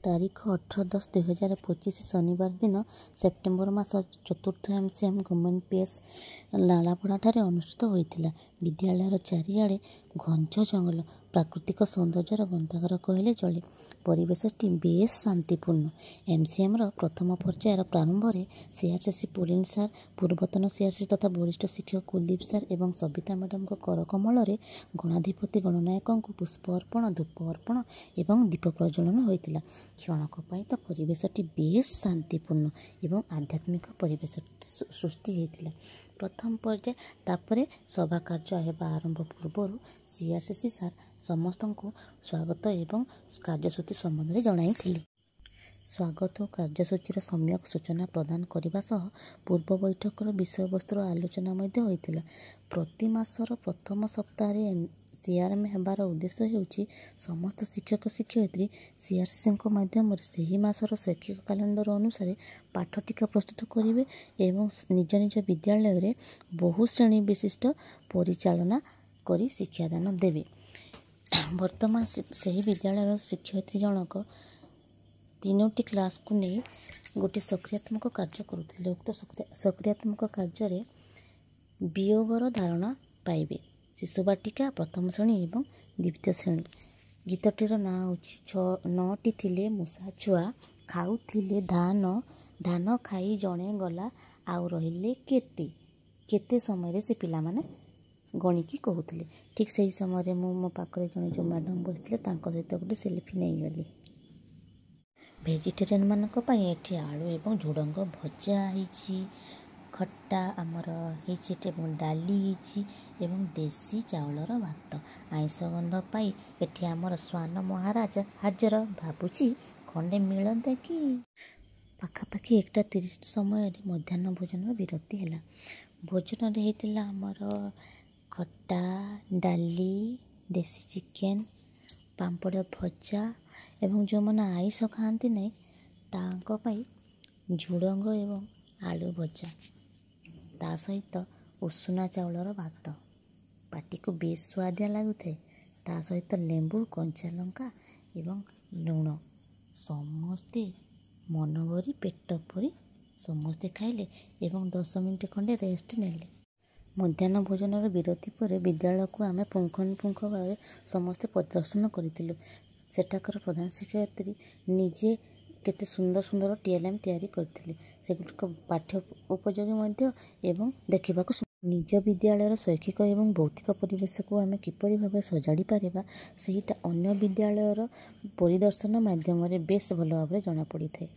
तारीख 18/10/2025 शनिवार दिन सेप्टेम्बर मास 4th MCM गवर्नमेंट पीएस नालापड़ाଠାରେ ଅନୁଷ୍ଠିତ ହୋଇଥିଲା। ବିଦ୍ୟାଳୟର ଚାରିଆଡ଼େ ଘଞ୍ଚ ଜଙ୍ଗଲ, ପ୍ରାକୃତିକ ସୌନ୍ଦର୍ଯ୍ୟର ଗନ୍ତାଘର କହିଲେ ଚଳେ। ପରିବେଶଟି ବେଶ୍ ଶାନ୍ତିପୂର୍ଣ୍ଣ। MCMର ପ୍ରଥମ ପର୍ଯ୍ୟାୟର ପ୍ରାରମ୍ଭରେ CRCC ପୁଲିନ ସାର୍, ପୂର୍ବତନ CRCC ତଥା ବରିଷ୍ଠ ଶିକ୍ଷକ କୁଲଦୀପ ସାର୍ ଏବଂ ସବିତା ମ୍ୟାଡ଼ାମଙ୍କ କରକମଳରେ ଗଣାଧିପତି ଗଣନାୟକଙ୍କୁ ପୁଷ୍ପ ଅର୍ପଣ, ଧୂପ ଅର୍ପଣ ଏବଂ ଦୀପ ପ୍ରଜ୍ୱଳନ ହୋଇଥିଲା। କ୍ଷଣକ ପାଇଁ ତ ପରିବେଶଟି ବେଶ୍ ଶାନ୍ତିପୂର୍ଣ୍ଣ ଏବଂ ଆଧ୍ୟାତ୍ମିକ ପରିବେଶ ସୃଷ୍ଟି ହୋଇଥିଲା। ପ୍ରଥମ ପର୍ଯ୍ୟାୟ ତାପରେ ସଭା କାର୍ଯ୍ୟ ହେବା ଆରମ୍ଭ ପୂର୍ବରୁ CRCC ସାର୍ ସମସ୍ତଙ୍କୁ ସ୍ୱାଗତ ଏବଂ କାର୍ଯ୍ୟସୂଚୀ ସମ୍ବନ୍ଧରେ ଜଣାଇଥିଲେ। ସ୍ୱାଗତ ଓ କାର୍ଯ୍ୟସୂଚୀର ସମ୍ୟକ ସୂଚନା ପ୍ରଦାନ କରିବା ସହ ପୂର୍ବ ବୈଠକର ବିଷୟବସ୍ତୁର ଆଲୋଚନା ମଧ୍ୟ ହୋଇଥିଲା। ପ୍ରତି ମାସର ପ୍ରଥମ ସପ୍ତାହରେ CRM ହେବାର ଉଦ୍ଦେଶ୍ୟ ହେଉଛି ସମସ୍ତ ଶିକ୍ଷକ ଶିକ୍ଷୟିତ୍ରୀ CRCCଙ୍କ ମାଧ୍ୟମରେ ସେହି ମାସର ଶୈକ୍ଷିକ କ୍ୟାଲେଣ୍ଡର ଅନୁସାରେ ପାଠ ଟିକା ପ୍ରସ୍ତୁତ କରିବେ ଏବଂ ନିଜ ନିଜ ବିଦ୍ୟାଳୟରେ ବହୁ ଶ୍ରେଣୀ ବିଶିଷ୍ଟ ପରିଚାଳନା କରି ଶିକ୍ଷାଦାନ ଦେବେ। ବର୍ତ୍ତମାନ ସେହି ବିଦ୍ୟାଳୟର ଶିକ୍ଷୟିତ୍ରୀ ଜଣକ 3ଟି କ୍ଲାସକୁ ନେଇ ଗୋଟିଏ ସକ୍ରିୟାତ୍ମକ କାର୍ଯ୍ୟ କରୁଥିଲେ। ଉକ୍ତ ସକ୍ରିୟାତ୍ମକ କାର୍ଯ୍ୟରେ ବିୟୋଗର ଧାରଣା ପାଇବେ ଶିଶୁ ବାଟିକା, ପ୍ରଥମ ଶ୍ରେଣୀ ଏବଂ ଦ୍ୱିତୀୟ ଶ୍ରେଣୀ। ଗୀତଟିର ନାଁ ହେଉଛି 9ଟି ଥିଲେ ମୂଷା ଛୁଆ, ଖାଉଥିଲେ ଧାନ, ଧାନ ଖାଇ ଜଣେ ଗଲା, ଆଉ ରହିଲେ କେତେ। କେତେ ସମୟରେ ସେ ପିଲାମାନେ ଗଣିକି କହୁଥିଲେ। ଠିକ୍ ସେହି ସମୟରେ ମୁଁ ମୋ ପାଖରେ ଜଣେ ଯେଉଁ ମ୍ୟାଡ଼ାମ୍ ବସିଥିଲେ ତାଙ୍କ ସହିତ ଗୋଟେ ସେଲ୍ଫି ନେଇଗଲି। ଭେଜିଟେରିଆନ୍ ମାନଙ୍କ ପାଇଁ ଏଠି ଆଳୁ ଏବଂ ଝୁଡ଼ଙ୍ଗ ଭଜା ହେଇଛି, ଖଟା ଆମର ହେଇଛି ଏବଂ ଡାଲି ହେଇଛି ଏବଂ ଦେଶୀ ଚାଉଳର ଭାତ। ଆଇଁଷ ଗନ୍ଧ ପାଇ ଏଠି ଆମର ଶ୍ୱାନ ମହାରାଜ ହାଜର, ଭାବୁଛି ଖଣ୍ଡେ ମିଳନ୍ତେ କି। ପାଖାପାଖି 1ଟା 30 ସମୟରେ ମଧ୍ୟାହ୍ନ ଭୋଜନର ବିରତି ହେଲା। ଭୋଜନରେ ହେଇଥିଲା ଆମର ଖଟା, ଡାଲି, ଦେଶୀ ଚିକେନ, ପାମ୍ପଡ଼, ଭଜା ଏବଂ ଯେଉଁମାନେ ଆଇଁଷ ଖାଆନ୍ତି ନାହିଁ ତାଙ୍କ ପାଇଁ ଝୁଡ଼ଙ୍ଗ ଏବଂ ଆଳୁ ଭଜା, ତା ସହିତ ଉଷୁନା ଚାଉଳର ଭାତ। ପାଟିକୁ ବେଶ୍ ସୁଆଦିଆ ଲାଗୁଥାଏ। ତା ସହିତ ଲେମ୍ବୁ, କଞ୍ଚା ଲଙ୍କା ଏବଂ ଲୁଣ। ସମସ୍ତେ ମନ ଭରି ପେଟ ଭରି ସମସ୍ତେ ଖାଇଲେ ଏବଂ 10 ମିନିଟ୍ ଖଣ୍ଡେ ରେଷ୍ଟ ନେଲେ। ମଧ୍ୟାହ୍ନ ଭୋଜନର ବିରତି ପରେ ବିଦ୍ୟାଳୟକୁ ଆମେ ପୁଙ୍ଖାନୁପୁଙ୍ଖ ଭାବରେ ସମସ୍ତେ ପରିଦର୍ଶନ କରିଥିଲୁ। ସେଠାକାର ପ୍ରଧାନ ଶିକ୍ଷୟିତ୍ରୀ ନିଜେ କେତେ ସୁନ୍ଦର ସୁନ୍ଦର TLM ତିଆରି କରିଥିଲେ। ସେଗୁଡ଼ିକ ପାଠ୍ୟ ଉପଯୋଗୀ ମଧ୍ୟ ଏବଂ ଦେଖିବାକୁ ନିଜ ବିଦ୍ୟାଳୟର ଶୈକ୍ଷିକ ଏବଂ ଭୌତିକ ପରିବେଶକୁ ଆମେ କିପରି ଭାବେ ସଜାଡ଼ି ପାରିବା ସେଇଟା ଅନ୍ୟ ବିଦ୍ୟାଳୟର ପରିଦର୍ଶନ ମାଧ୍ୟମରେ ବେଶ୍ ଭଲ ଭାବରେ ଜଣାପଡ଼ିଥାଏ।